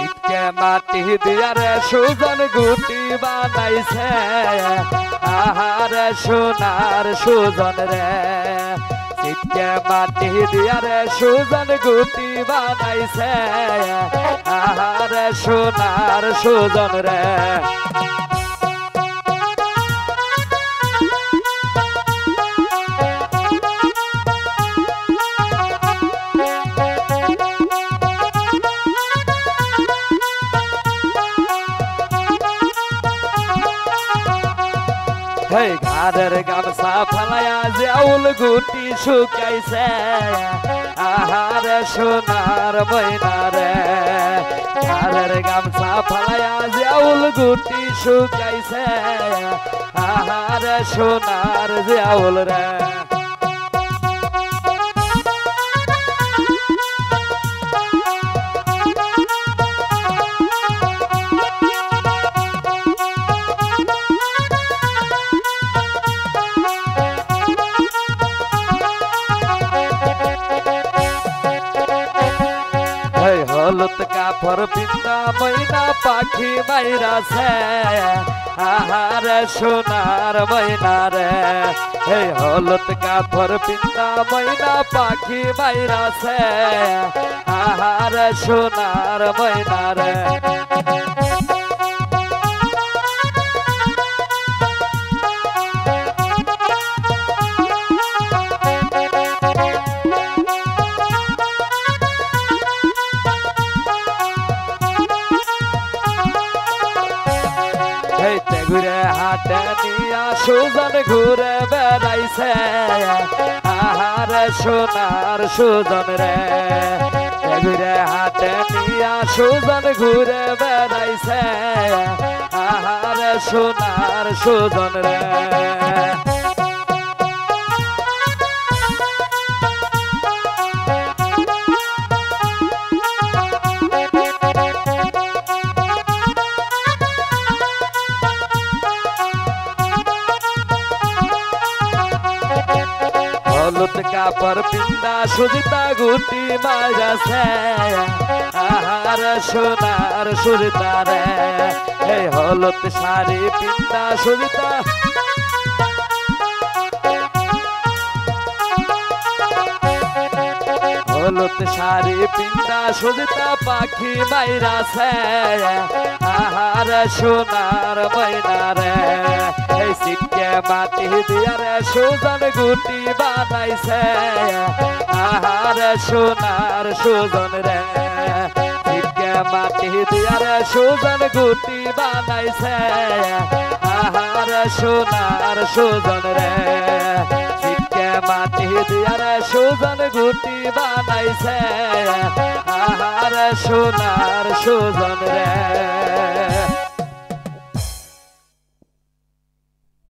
ইটকে মাটি দিয়ারে সুজন গুটি বানাইছে আহারে সোনার সুজন রে ইটকে মাটি দিয়ারে সুজন গুটি বানাইছে আহারে সোনার সুজন রে ঘাড়ের গামছা ফালায়া জাউল গুটি শুকাইছে আহারে সোনার ময়না রে ঘাড়ের গামছা ফালায়া জাউল গুটি শুকাইছে আহারে সোনার জাউল রে হলুদ কাপড় পিন্দা ময়না পাখি মাইরাছে আহারে সোনার ময়না রে এই হলুদ কাপড় পিন্দা ময়না পাখি মাইরাছে আহারে সোনার ময়না রে ঘুরে হাটে নিয়া সুজন ঘুরে বেড়াইছে আহারে সোনার সুজন রে ঘুরে হাটে নিয়া সুজন ঘুরে বেড়াইছে আহারে সোনার সুজন রে হলুদ কাপড় পিন্দা সুজিতা গুটি মারাছে আহারে সোনার সুজিতা রে এই হলুদ শাড়ি পিন্দা সুজিতা হলুদ শাড়ি পিন্দা সুজিতা পাখি মাইরাছে আহারে সোনার ময়না রে এই সিটকে মাটি দিয়ারে সুজন গুটি বানাইছে আহারে সোনার সুজন রে সিটকে মাটি দিয়ারে সুজন গুটি বানাইছে আহারে সোনার সুজন রে সিটকে মাটি দিয়ারে সুজন গুটি বানাইছে আহারে সোনার সুজন রে